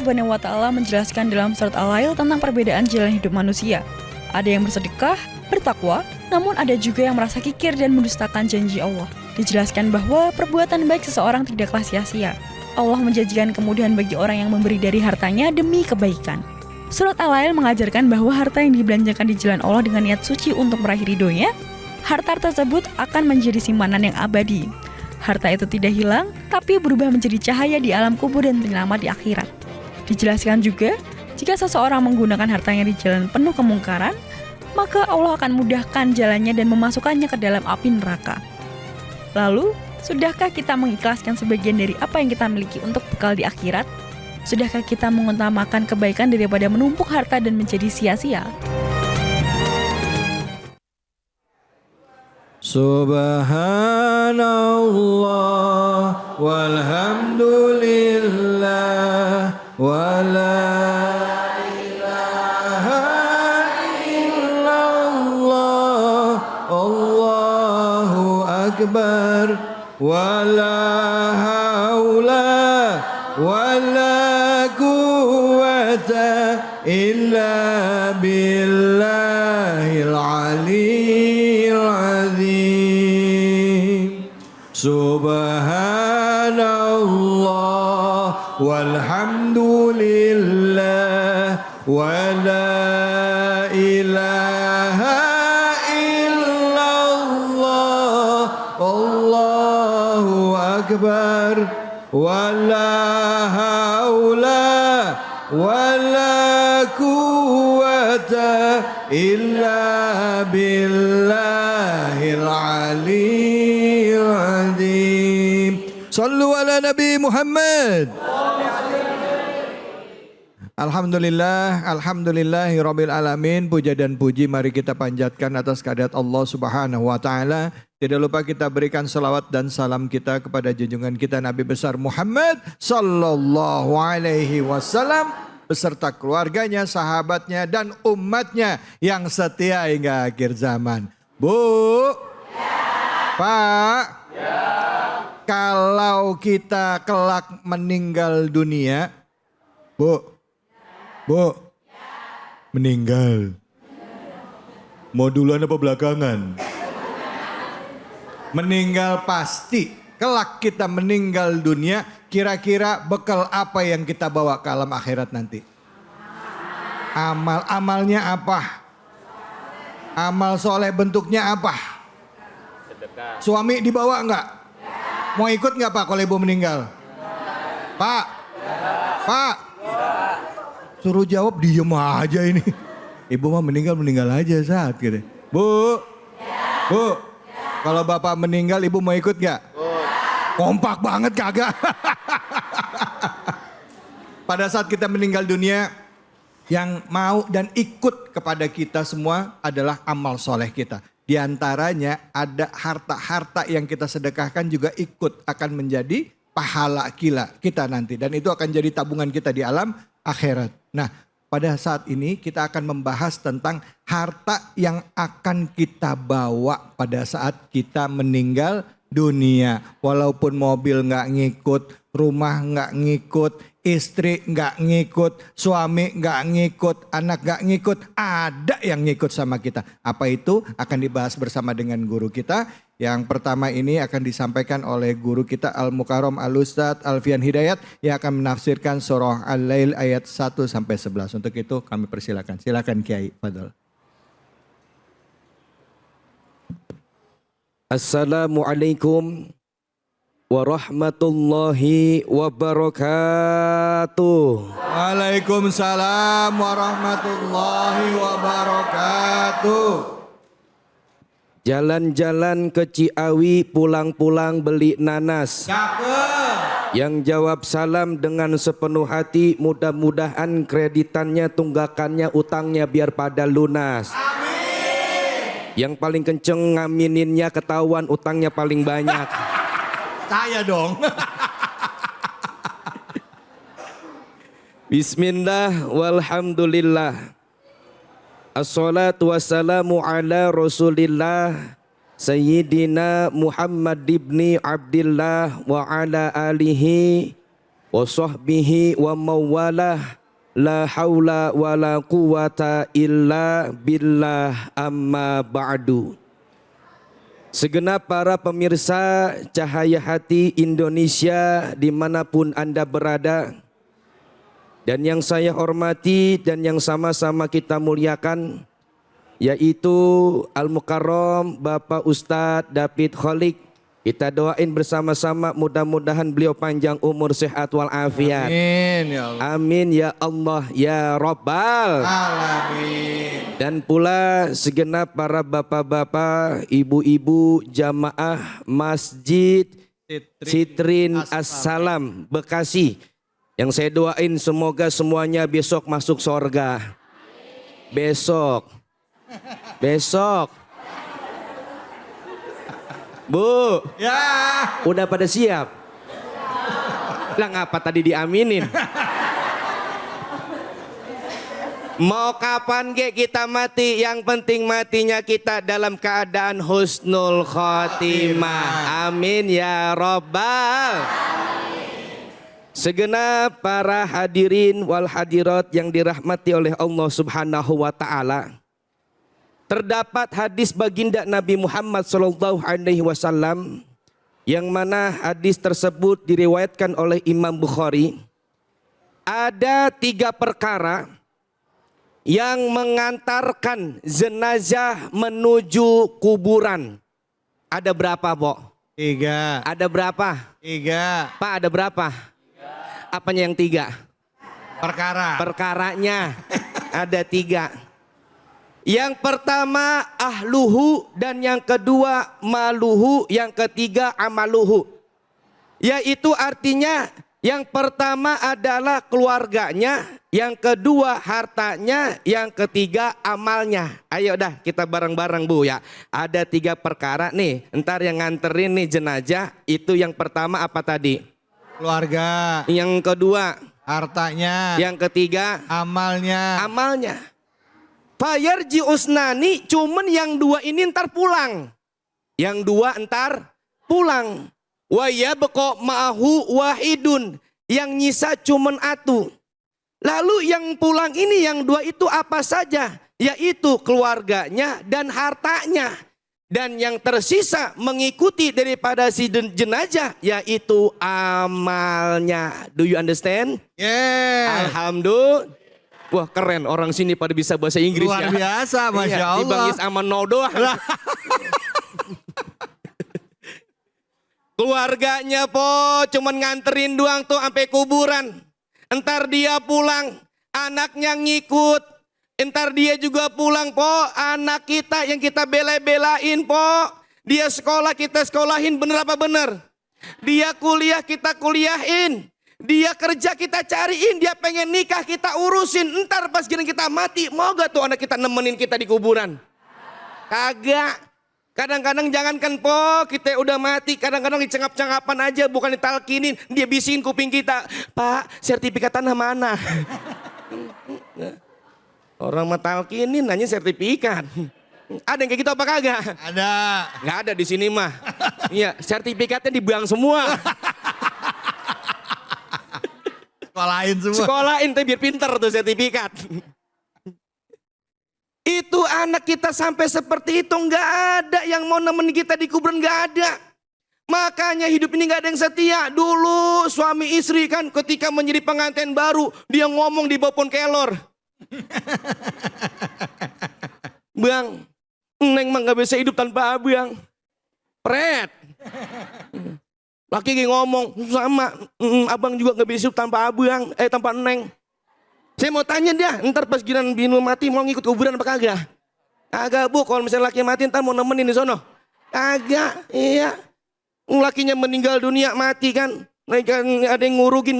Subhanahu wa Ta'ala menjelaskan dalam surat Al-Lail tentang perbedaan jalan hidup manusia. Ada yang bersedekah, bertakwa, namun ada juga yang merasa kikir dan mendustakan janji Allah. Dijelaskan bahwa perbuatan baik seseorang tidaklah sia-sia. Allah menjanjikan kemudahan bagi orang yang memberi dari hartanya demi kebaikan. Surat Al-Lail mengajarkan bahwa harta yang dibelanjakan di jalan Allah dengan niat suci untuk meraih ridhonya, harta tersebut akan menjadi simpanan yang abadi. Harta itu tidak hilang, tapi berubah menjadi cahaya di alam kubur dan penyelamat di akhirat. Dijelaskan juga, jika seseorang menggunakan hartanya di jalan penuh kemungkaran, maka Allah akan mudahkan jalannya dan memasukkannya ke dalam api neraka. Lalu, sudahkah kita mengikhlaskan sebagian dari apa yang kita miliki untuk bekal di akhirat? Sudahkah kita mengutamakan kebaikan daripada menumpuk harta dan menjadi sia-sia? Subhanallah walhamdulillah wala ilaha illallah Allahu akbar wala haula wala quwwata illa billahil aliyyil azim. Subhanallah walhamdulillah wala ilaha illallah Allahu akbar wala haula wala quwwata illa billahil aliyyil azim. Sallu ala Nabi Muhammad. Alhamdulillah, alhamdulillahi rabbil alamin. Puja dan puji mari kita panjatkan atas kehadirat Allah Subhanahu wa taala. Tidak lupa kita berikan salawat dan salam kita kepada junjungan kita Nabi besar Muhammad sallallahu alaihi wasallam beserta keluarganya, sahabatnya dan umatnya yang setia hingga akhir zaman. Bu, Pak, kalau kita kelak meninggal dunia, Bu, meninggal. Mau duluan apa belakangan? Meninggal pasti. Kelak kita meninggal dunia, kira-kira bekal apa yang kita bawa ke alam akhirat nanti? Amalnya apa? Amal soleh bentuknya apa? Sedekah. Suami dibawa enggak? Mau ikut enggak Pak kalau ibu meninggal? Pak? Pak? Suruh jawab diem aja ini. Ibu mah meninggal aja saat gitu. Bu? Kalau bapak meninggal ibu mau ikut gak? Kompak banget kagak. Pada saat kita meninggal dunia, yang mau dan ikut kepada kita semua adalah amal soleh kita. Di antaranya ada harta-harta yang kita sedekahkan juga ikut akan menjadi pahala kita nanti. Dan itu akan jadi tabungan kita di alam akhirat. Nah, pada saat ini kita akan membahas tentang harta yang akan kita bawa pada saat kita meninggal dunia. Walaupun mobil nggak ngikut, rumah nggak ngikut, istri nggak ngikut, suami nggak ngikut, anak nggak ngikut, ada yang ngikut sama kita. Apa itu? Akan dibahas bersama dengan guru kita. Yang pertama ini akan disampaikan oleh guru kita Al-Mukarram Al-Ustadz Alfian Hidayat yang akan menafsirkan surah Al-Lail ayat 1 sampai 11. Untuk itu kami persilakan. Silakan Kiai Fadl. Assalamualaikum warahmatullahi wabarakatuh. Waalaikumsalam warahmatullahi wabarakatuh. Jalan-jalan ke Ciawi, pulang-pulang beli nanas. Cakep. Yang jawab salam dengan sepenuh hati, mudah-mudahan kreditannya, tunggakannya, utangnya biar pada lunas. Amin. Yang paling kenceng ngamininnya ketahuan utangnya paling banyak. Saya dong. Bismillah walhamdulillah. Assalatu wassalamu ala rasulillah Sayyidina Muhammad ibni Abdillah wa ala alihi wa sahbihi wa mawalah la haula wa la quwata illa billah amma ba'du. Segenap para pemirsa Cahaya Hati Indonesia dimanapun Anda berada, dan yang saya hormati dan yang sama-sama kita muliakan, yaitu Al-Mukarram Bapak Ustadz David Kholik. Kita doain bersama-sama mudah-mudahan beliau panjang umur, sehat walafiat. Amin ya Allah. Amin ya Allah ya Rabbal Alamin. Dan pula segenap para bapak-bapak, ibu-ibu jamaah Masjid Citrin Assalam Bekasi, yang saya doain semoga semuanya besok masuk sorga. Besok Bu, Ya. udah pada siap? Lah ngapa tadi diaminin? Mau kapan kita mati? Yang penting matinya kita dalam keadaan husnul khotimah. Amin ya Rabbal. Segenap para hadirin wal hadirat yang dirahmati oleh Allah Subhanahu wa taala. Terdapat hadis baginda Nabi Muhammad SAW yang mana hadis tersebut diriwayatkan oleh Imam Bukhari. Ada 3 perkara yang mengantarkan jenazah menuju kuburan. Ada berapa, Pok? 3. Ada berapa? 3. Pak, ada berapa? Apanya yang 3? Perkara. Perkaranya ada 3. Yang pertama ahluhu, dan yang kedua maluhu, yang ketiga amaluhu. Yaitu artinya yang pertama adalah keluarganya, yang kedua hartanya, yang ketiga amalnya. Ayo dah kita bareng-bareng Bu ya. Ada 3 perkara nih, entar yang nganterin nih jenazah. Itu yang pertama apa tadi? Keluarga. Yang kedua Hartanya. yang ketiga Amalnya. amalnya. Fayarji usnani, cuman yang 2 ini ntar pulang. Yang 2 ntar pulang. Wa yabqa ma'ahu wahidun, yang nyisa cuman atu. Lalu yang pulang ini yang 2 itu apa saja? Yaitu keluarganya dan hartanya. Dan yang tersisa mengikuti daripada si jenazah yaitu amalnya. Do you understand? Yeah. Alhamdulillah. Wah keren, orang sini pada bisa bahasa Inggris. Luar ya. biasa, Masya Iya, Allah. dibangis sama no doang. Keluarganya po cuman nganterin doang tuh sampai kuburan. Entar dia pulang, anaknya ngikut. Entar dia juga pulang po, anak kita yang kita bela-belain po. Dia sekolah, kita sekolahin, bener apa bener? Dia kuliah, kita kuliahin. Dia kerja, kita cariin. Dia pengen nikah, kita urusin. Entar pas gini kita mati, mau gak tuh anak kita nemenin kita di kuburan? Kagak. Kadang-kadang jangankan po, kita udah mati. Kadang-kadang dicengap-cengapan aja, bukan ditalkinin. Dia bisikin kuping kita. Pak, sertifikat tanah mana? Orang mah talkinin, nanya sertifikat. Ada yang kayak gitu apa kagak? Ada. Nggak ada di sini mah. Iya, sertifikatnya dibuang semua. Sekolahin semua. Sekolahin tuh biar pinter tuh sertifikat. Itu anak kita sampai seperti itu, nggak ada yang mau nemenin kita di kuburan, nggak ada. Makanya hidup ini nggak ada yang setia. Dulu suami istri kan ketika menjadi pengantin baru, dia ngomong di bawah pohon kelor. Bang, Neng mah nggak bisa hidup tanpa abang. Pret. Laki ngomong sama, abang juga nggak bisa hidup tanpa abang, tanpa Neng. Saya mau tanya dia, ntar pas giliran bini mati mau ngikut kuburan apa kagak? Kagak Bu, kalau misalnya laki mati ntar mau nemenin di sono. Kagak, iya. Lakinya meninggal dunia mati kan. Ada yang ngurugin.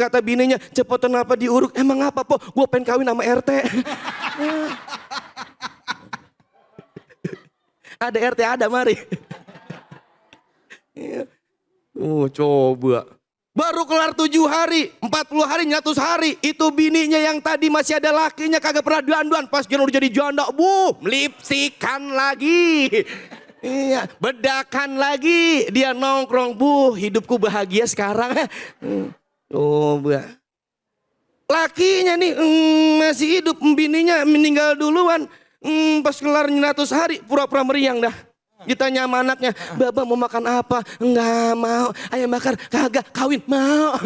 Kata bininya, cepetan apa diuruk. Emang apa po? Gue pengen kawin sama RT. Ada RT ada mari. Coba. Baru kelar 7 hari, 40 hari, 100 hari. Itu bininya yang tadi masih ada lakinya kagak pernah dandan. Pas dia udah jadi janda, bu, lipstikan lagi. Iya, bedakan lagi. Dia nongkrong, bu, hidupku bahagia sekarang. Coba. Lakinya nih masih hidup, bininya meninggal duluan. Pas kelar 100 hari pura-pura meriang dah. Ditanya sama anaknya, Baba mau makan apa? Enggak mau. Ayam bakar, kagak. Kawin, mau.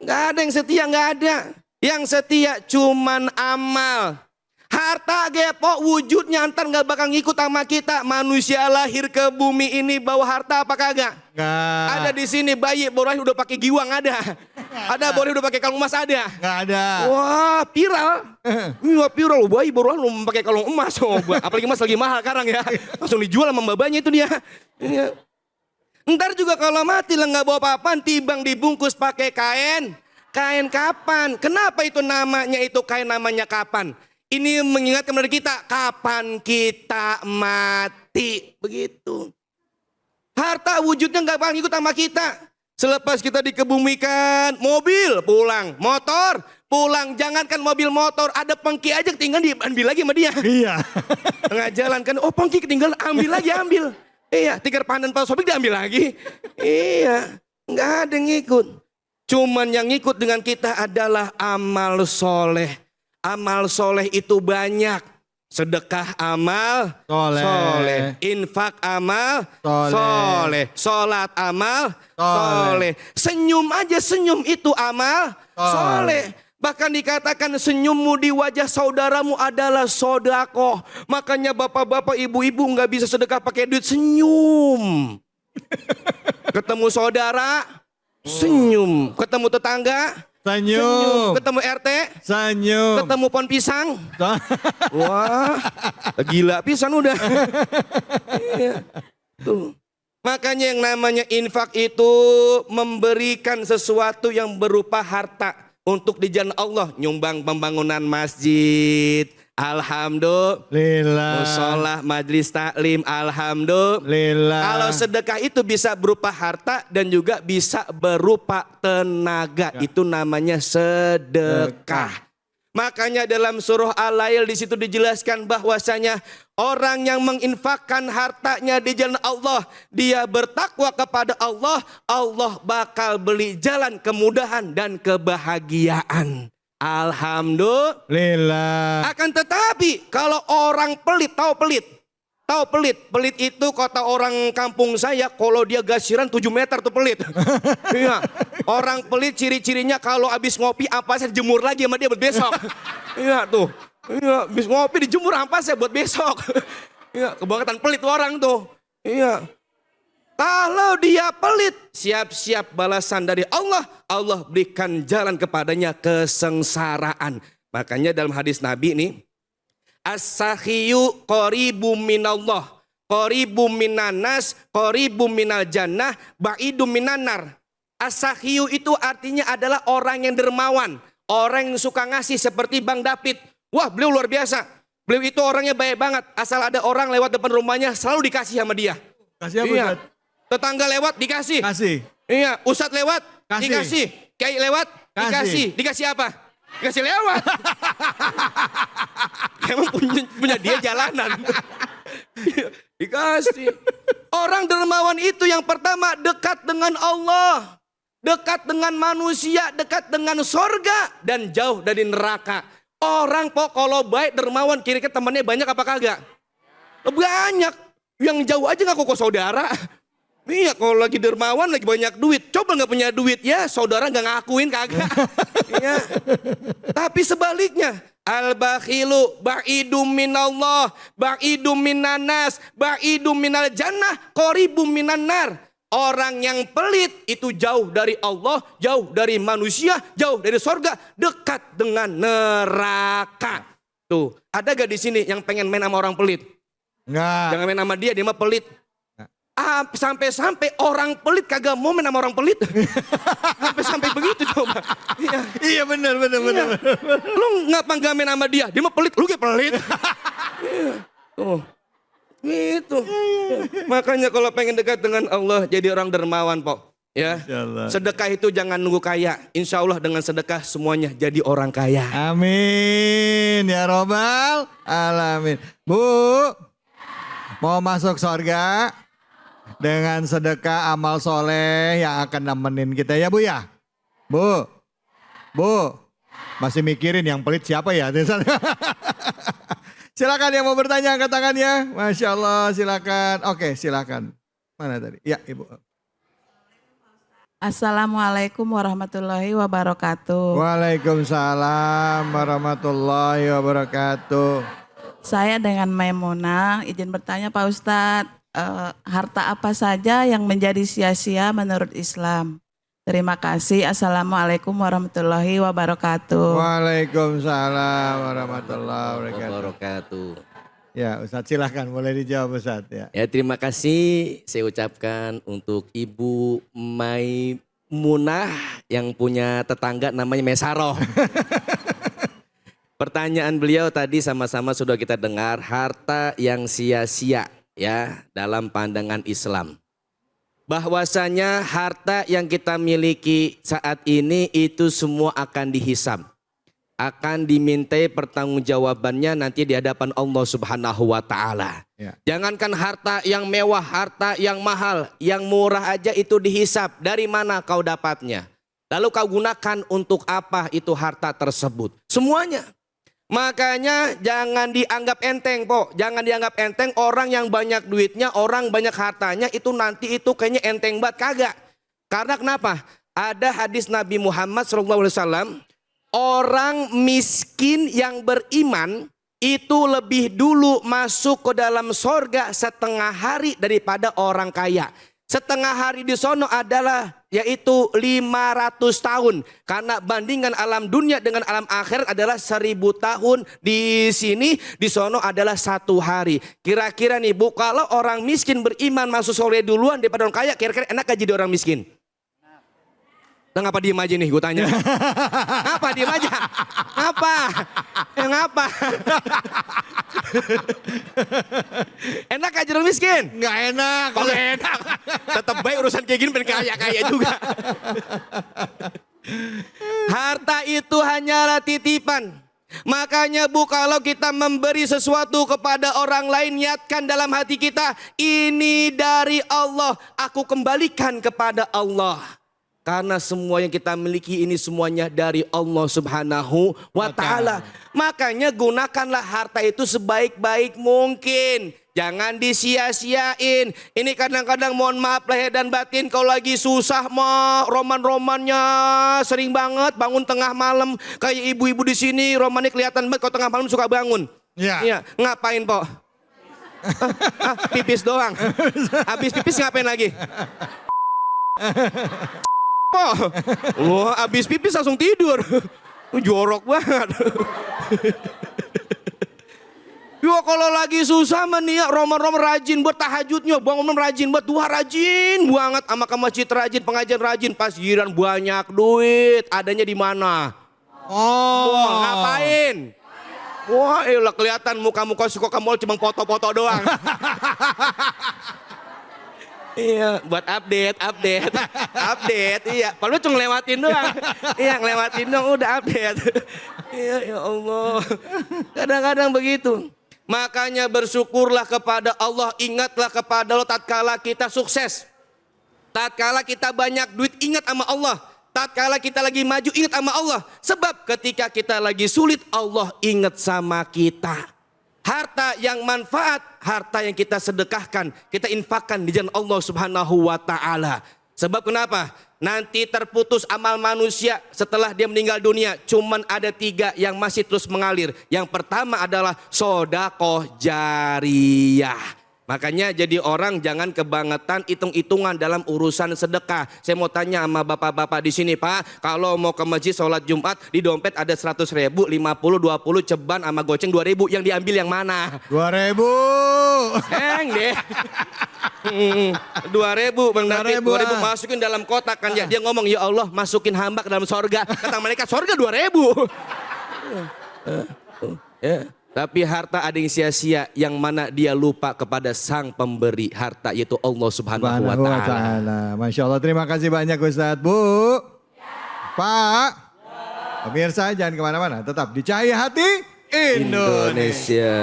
Enggak ada yang setia, enggak ada. Yang setia cuman amal. Harta gepo wujudnya antar nggak bakal ngikut sama kita. Manusia lahir ke bumi ini bawa harta apa kagak? Nggak. Ada di sini bayi baru lahir udah pakai giwang ada. Ada baru udah pakai kalung emas ada. Nggak ada. Wah viral. Wah viral bayi baru lahir pakai kalung emas. Oh, apalagi emas lagi mahal sekarang ya. Langsung dijual sama babanya itu dia. Iya. Ntar juga kalau mati lah nggak bawa apa-apaan, timbang dibungkus pakai kain. Kain kapan? Kenapa itu namanya itu kain namanya kapan? Ini mengingatkan kepada kita kapan kita mati, begitu. Harta wujudnya nggak bakal ikut sama kita. Selepas kita dikebumikan, mobil pulang, motor pulang. Jangankan mobil motor, ada pengki aja tinggal diambil lagi sama dia. Iya. Tengah jalan kan, oh pengki ketinggalan, ambil lagi ambil. Iya, tikar pandan Pak Sobik diambil lagi. Iya, nggak ada yang ngikut. Cuman yang ngikut dengan kita adalah amal soleh. Amal soleh itu banyak. Sedekah amal soleh. Infak amal soleh. Sholat amal soleh. Senyum aja senyum itu amal soleh. Bahkan dikatakan senyummu di wajah saudaramu adalah sodakoh. Makanya bapak-bapak ibu-ibu gak bisa sedekah pakai duit, senyum. Ketemu saudara senyum. Ketemu tetangga senyum. Ketemu RT Senyum. ketemu pohon pisang. Wah, gila pisan udah. Iya. Tuh. Makanya yang namanya infak itu memberikan sesuatu yang berupa harta untuk di jalan Allah. Nyumbang pembangunan masjid, alhamdulillah. Musola, majlis taklim, alhamdulillah. Kalau sedekah itu bisa berupa harta dan juga bisa berupa tenaga. Itu namanya sedekah. Makanya dalam surah Al-Lail di situ dijelaskan bahwasanya orang yang menginfakkan hartanya di jalan Allah, dia bertakwa kepada Allah, Allah bakal beli jalan kemudahan dan kebahagiaan. Alhamdulillah. Akan tetapi kalau orang pelit, tahu pelit? Tahu pelit? Pelit itu kata orang kampung saya, kalau dia gasiran 7 meter tuh pelit. Iya. Orang pelit ciri-cirinya kalau habis ngopi ampasnya dijemur lagi sama dia buat besok. Iya tuh. Iya, habis ngopi dijemur ampasnya buat besok. Iya, kebangetan pelit orang tuh. Iya. Kalau dia pelit, siap-siap balasan dari Allah. Allah berikan jalan kepadanya kesengsaraan. Makanya dalam hadis Nabi ini, as-sakhiyu qaribum minallah, qaribum minanas, qaribum minal jannah, ba'idum minanar. As-sakhiyu itu artinya adalah orang yang dermawan, orang yang suka ngasih seperti Bang David. Wah, beliau luar biasa. Beliau itu orangnya baik banget. Asal ada orang lewat depan rumahnya selalu dikasih sama dia. Kasih apa, iya. Ustaz? Tetangga lewat dikasih. Kasih. Iya, ustadz lewat Kasih. dikasih. Kiai lewat dikasih. Dikasih apa? Dikasih lewat. Emang punya dia jalanan. Dikasih. Orang dermawan itu yang pertama dekat dengan Allah. Dekat dengan manusia, dekat dengan sorga. Dan jauh dari neraka. Orang kalau baik dermawan kira-kira temannya banyak apa kagak? Banyak. Yang jauh aja ngaku kok saudara. Iya, kalau lagi dermawan, lagi banyak duit. Coba nggak punya duit, ya saudara nggak ngakuin kagak. Ya. Tapi sebaliknya, al-bakhilu ba'idum minallah, ba'idum minanas, ba'idum minal jannah, qaribum minan nar. Orang yang pelit itu jauh dari Allah, jauh dari manusia, jauh dari sorga, dekat dengan neraka. Tuh, ada gak di sini yang pengen main sama orang pelit? Enggak. Jangan main sama dia mah pelit. Sampai-sampai orang pelit kagak mau main sama orang pelit. Sampai begitu coba. Iya, Iya benar. Lu ngapa nggak main sama dia? Dia mah pelit, lu kayak pelit. Iya. Tuh. Gitu. Makanya kalau pengen dekat dengan Allah jadi orang dermawan, Pok. Ya. Insyaallah. Sedekah itu jangan nunggu kaya. Insya Allah dengan sedekah semuanya jadi orang kaya. Amin ya robbal alamin. Bu, mau masuk surga? dengan sedekah amal soleh yang akan nemenin kita ya Bu ya. Bu, Bu, masih mikirin yang pelit siapa ya? Silakan yang mau bertanya angkat tangannya. Masya Allah, silakan. Oke, silakan. Mana tadi? Ya, Ibu. Assalamualaikum warahmatullahi wabarakatuh. Waalaikumsalam warahmatullahi wabarakatuh. Saya dengan Maimunah izin bertanya Pak Ustadz, harta apa saja yang menjadi sia-sia menurut Islam? Terima kasih. Assalamualaikum warahmatullahi wabarakatuh. Waalaikumsalam warahmatullahi Wabarakatuh. Ya Ustadz silahkan boleh dijawab Ustadz ya. Ya terima kasih saya ucapkan untuk Ibu Maimunah yang punya tetangga namanya Mesaroh. Pertanyaan beliau tadi sama-sama sudah kita dengar, harta yang sia-sia ya dalam pandangan Islam. Bahwasanya harta yang kita miliki saat ini itu semua akan dihisab. Akan dimintai pertanggungjawabannya nanti di hadapan Allah Subhanahu wa taala. Ya. Jangankan harta yang mewah, harta yang mahal, yang murah aja itu dihisab. Dari mana kau dapatnya? Lalu kau gunakan untuk apa itu harta tersebut? Semuanya. Makanya jangan dianggap enteng, Po. Jangan dianggap enteng orang yang banyak duitnya, orang banyak hartanya itu nanti itu kayaknya enteng banget, kagak. Karena kenapa? Ada hadis Nabi Muhammad SAW, orang miskin yang beriman itu lebih dulu masuk ke dalam sorga setengah hari daripada orang kaya. Setengah hari di sono adalah yaitu 500 tahun. Karena bandingkan alam dunia dengan alam akhirat adalah 1000 tahun. Di sini, di sono adalah 1 hari. Kira-kira nih Bu, kalau orang miskin beriman masuk surga duluan daripada orang kaya, kira-kira enak gak jadi orang miskin? Nah, ngapa diem aja nih gue tanya? Ngapa diem aja? Ngapa? Ngapa? Enak gak jadi orang miskin? Nggak enak. Kalau enak, tetap baik urusan kayak gini pengen kaya-kaya juga. Harta itu hanyalah titipan. Makanya Bu, kalau kita memberi sesuatu kepada orang lain, niatkan dalam hati kita, ini dari Allah, aku kembalikan kepada Allah. Karena semua yang kita miliki ini semuanya dari Allah Subhanahu wa ta'ala. Makanya gunakanlah harta itu sebaik-baik mungkin. Jangan disia-siain. Ini kadang-kadang mohon maaf lahir dan batin, kalau lagi susah mah roman-romannya sering banget bangun tengah malam. Kayak ibu-ibu di sini romannya kelihatan banget kalau tengah malam suka bangun. Ya. Iya, ngapain, Po? Pipis doang. Habis pipis ngapain lagi? Wah, abis pipis langsung tidur. Jorok banget. Yo, kalau lagi susah mania roman-roman rajin buat tahajudnya, bangun rajin buat duha, rajin banget sama ke masjid rajin, pengajian rajin, pas giliran banyak duit, adanya di mana? Wah, ngapain? Wah, elah kelihatan muka-muka suka ke mall cuma foto-foto doang. Iya, buat update, iya. Padahal cuma ngelewatin doang. Iya, ngelewatin doang, udah update. Iya, ya Allah. Kadang-kadang begitu. Makanya bersyukurlah kepada Allah, ingatlah kepada Allah tatkala kita sukses. Tatkala kita banyak duit, ingat sama Allah. Tatkala kita lagi maju, ingat sama Allah. Sebab ketika kita lagi sulit, Allah ingat sama kita. Harta yang manfaat, harta yang kita sedekahkan, kita infakkan di jalan Allah Subhanahu wa ta'ala. Sebab kenapa? Nanti terputus amal manusia setelah dia meninggal dunia. Cuman ada 3 yang masih terus mengalir. Yang pertama adalah sedekah jariyah. Makanya jadi orang jangan kebangetan hitung-hitungan dalam urusan sedekah. Saya mau tanya sama bapak-bapak di sini, Pak, kalau mau ke masjid sholat Jumat di dompet ada 100.000, 50, 20 ceban sama goceng 2.000, yang diambil yang mana? 2.000. Deh. 2.000 Bang David, 2.000 masukin dalam kotak kan ya. Dia ngomong, ya Allah masukin hamba ke dalam sorga. Kata mereka sorga 2.000. Ya. Tapi harta ada yang sia-sia, yang mana dia lupa kepada sang pemberi harta, yaitu Allah Subhanahu wa ta'ala. Masya Allah, terima kasih banyak Ustadz. Bu, Pak, pemirsa jangan kemana-mana, tetap di Cahaya Hati Indonesia.